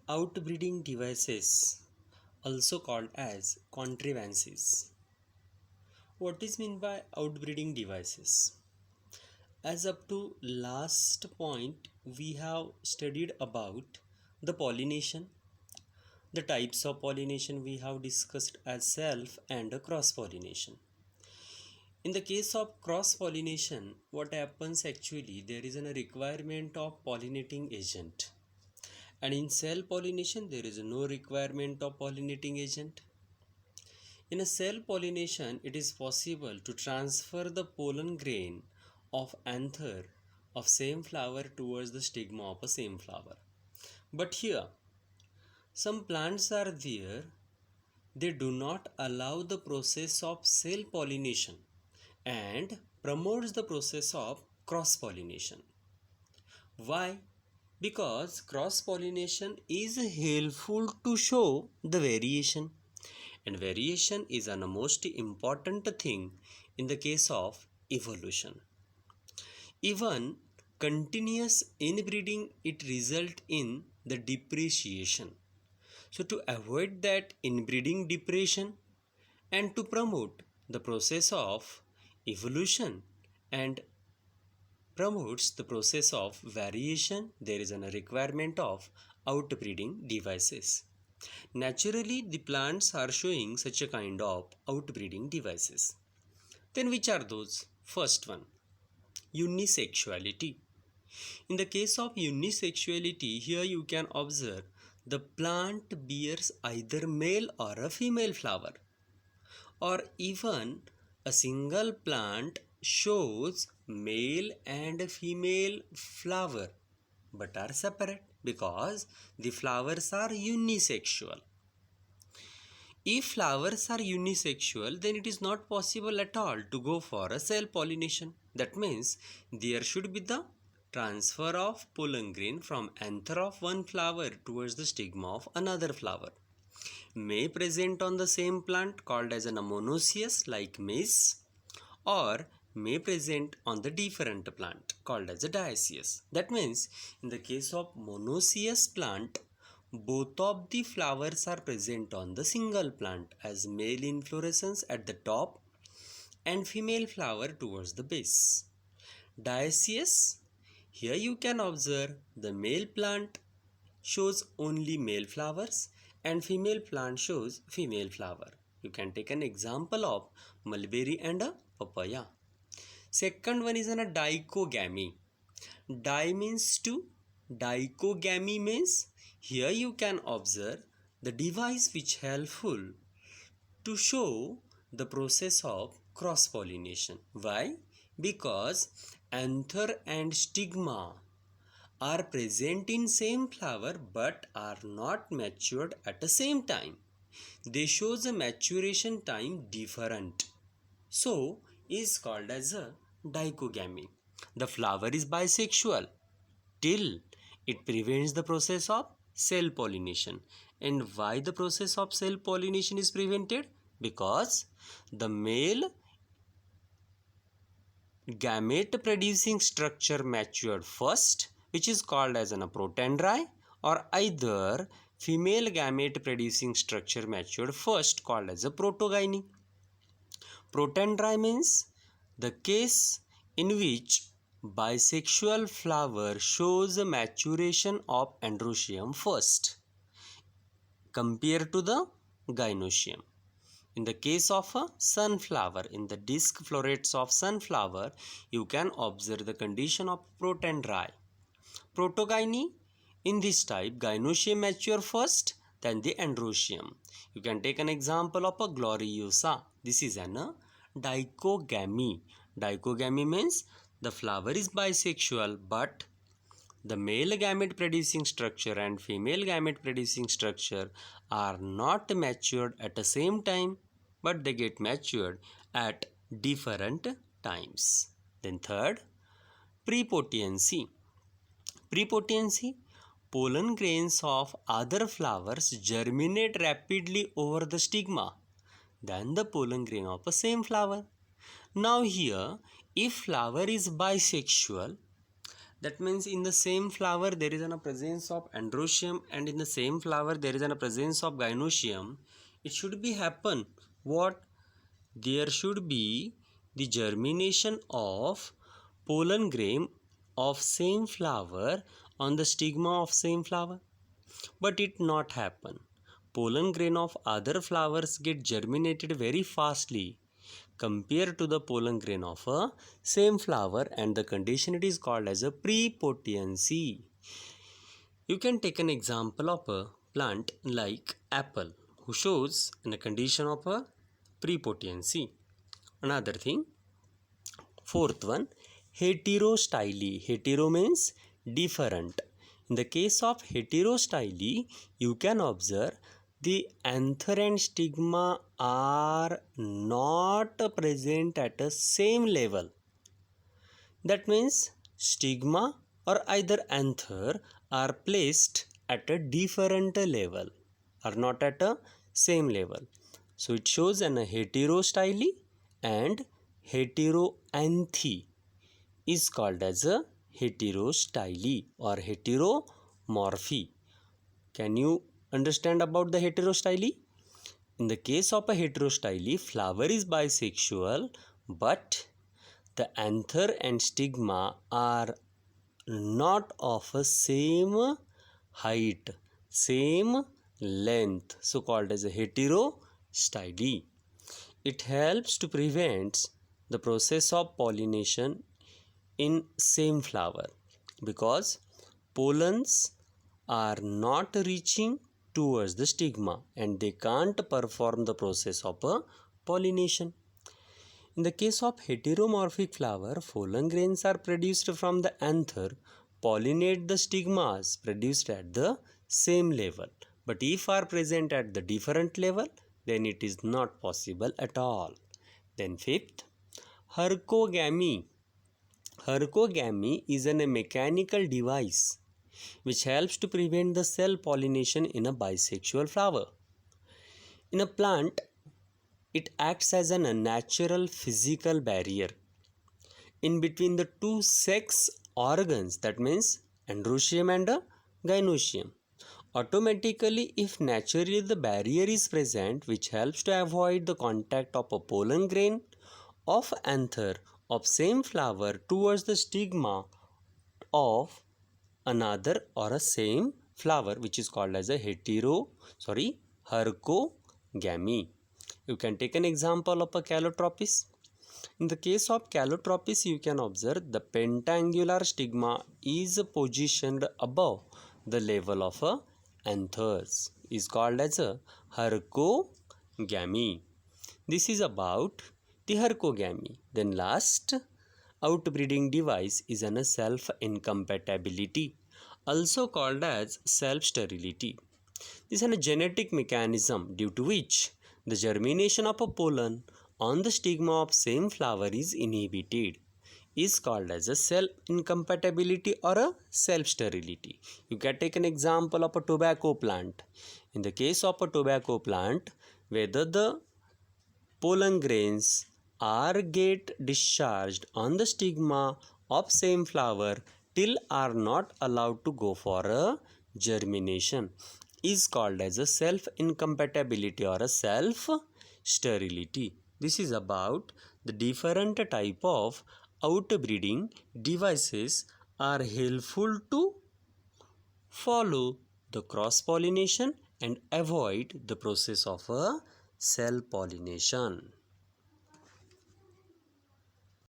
Outbreeding devices, also called as contrivances. What is meant by outbreeding devices? As up to last point, we have studied about the pollination, the types of pollination we have discussed as self and cross pollination. In the case of cross pollination, what happens actually, there is a requirement of pollinating agent, and in cell pollination there is no requirement of pollinating agent. In a cell pollination, it is possible to transfer the pollen grain of anther of same flower towards the stigma of a same flower. But here, some plants are there, they do not allow the process of cell pollination and promotes the process of cross pollination. Why? Because cross pollination is helpful to show the variation, and variation is a most important thing in the case of evolution. Even continuous inbreeding, it result in the depreciation. So to avoid that inbreeding depression and to promote the process of evolution and promotes the process of variation, there is a requirement of outbreeding devices. Naturally, the plants are showing such a kind of outbreeding devices. Then which are those? First one, unisexuality. In the case of unisexuality, here you can observe the plant bears either male or a female flower, or even a single plant shows male and female flower but are separate because the flowers are unisexual. If flowers are unisexual, then it is not possible at all to go for a cell pollination. That means there should be the transfer of pollen grain from anther of one flower towards the stigma of another flower. May present on the same plant called as a monoecious like maize, or may present on the different plant called as a dioecious. That means in the case of monoecious plant, both of the flowers are present on the single plant as male inflorescence at the top and female flower towards the base. Dioecious, here you can observe the male plant shows only male flowers and female plant shows female flower. You can take an example of mulberry and a papaya. Second one is a dichogamy. Di means two, dichogamy means here you can observe the device which helpful to show the process of cross pollination. Why? Because anther and stigma are present in same flower but are not matured at the same time. They shows a maturation time different. So is called as a dichogamy. The flower is bisexual till it prevents the process of cell pollination. And why the process of cell pollination is prevented? Because the male gamete producing structure matured first, which is called as a protandry, or either female gamete producing structure matured first called as a protogyny. Protandry means the case in which bisexual flower shows a maturation of androecium first compared to the gynoecium. In the case of a sunflower, in the disc florets of sunflower, you can observe the condition of protandry. Protogyny, in this type, gynoecium mature first, then the androecium. You can take an example of a gloriosa. This is an dichogamy. Dichogamy means the flower is bisexual, but the male gamete producing structure and female gamete producing structure are not matured at the same time, but they get matured at different times. Then third, prepotency. Prepotency, pollen grains of other flowers germinate rapidly over the stigma than the pollen grain of the same flower. Now here, if flower is bisexual, That means in the same flower there is a presence of androecium, and in the same flower there is a presence of gynoecium. It should be happen what? There should be the germination of pollen grain of same flower on the stigma of same flower, but it not happen. Pollen grain of other flowers get germinated very fastly compared to the pollen grain of a same flower, and the condition it is called as a prepotency. You can take an example of a plant like apple who shows in a condition of a prepotency. Another thing, fourth one, heterostyly. Hetero means different. In the case of heterostyly, you can observe the anther and stigma are not present at the same level. That means stigma or either anther are placed at a different level, are not at a same level. So it shows an heterostyly and heteroanthy is called as a heterostyly or heteromorphy. Can you understand about the heterostyly? In the case of a heterostyly, flower is bisexual, but the anther and stigma are not of a same height, same length, so called as a heterostyly. It helps to prevent the process of pollination in same flower because pollens are not reaching towards the stigma and they can't perform the process of pollination. In the case of heteromorphic flower, pollen grains are produced from the anther, pollinate the stigmas produced at the same level. But if are present at the different level, then it is not possible at all. Then fifth, hercogamy. Hercogamy is a mechanical device which helps to prevent the cell pollination in a bisexual flower. In a plant, it acts as a natural physical barrier in between the two sex organs, that means androecium and gynoecium. Automatically, if naturally the barrier is present, which helps to avoid the contact of a pollen grain of anther of same flower towards the stigma of another or a same flower, which is called as a hercogamy. You can take an example of a calotropis. In the case of calotropis, you can observe the pentangular stigma is positioned above the level of a anthers, is called as a hercogamy. This is about the hercogamy. Then last outbreeding device is a self-incompatibility, also called as self-sterility. This is a genetic mechanism due to which the germination of a pollen on the stigma of same flower is inhibited, is called as a self-incompatibility or a self-sterility. You can take an example of a tobacco plant. In the case of a tobacco plant, whether the pollen grains are get discharged on the stigma of same flower till are not allowed to go for a germination, is called as a self-incompatibility or a self-sterility. This is about the different type of outbreeding devices are helpful to follow the cross-pollination and avoid the process of a cell pollination.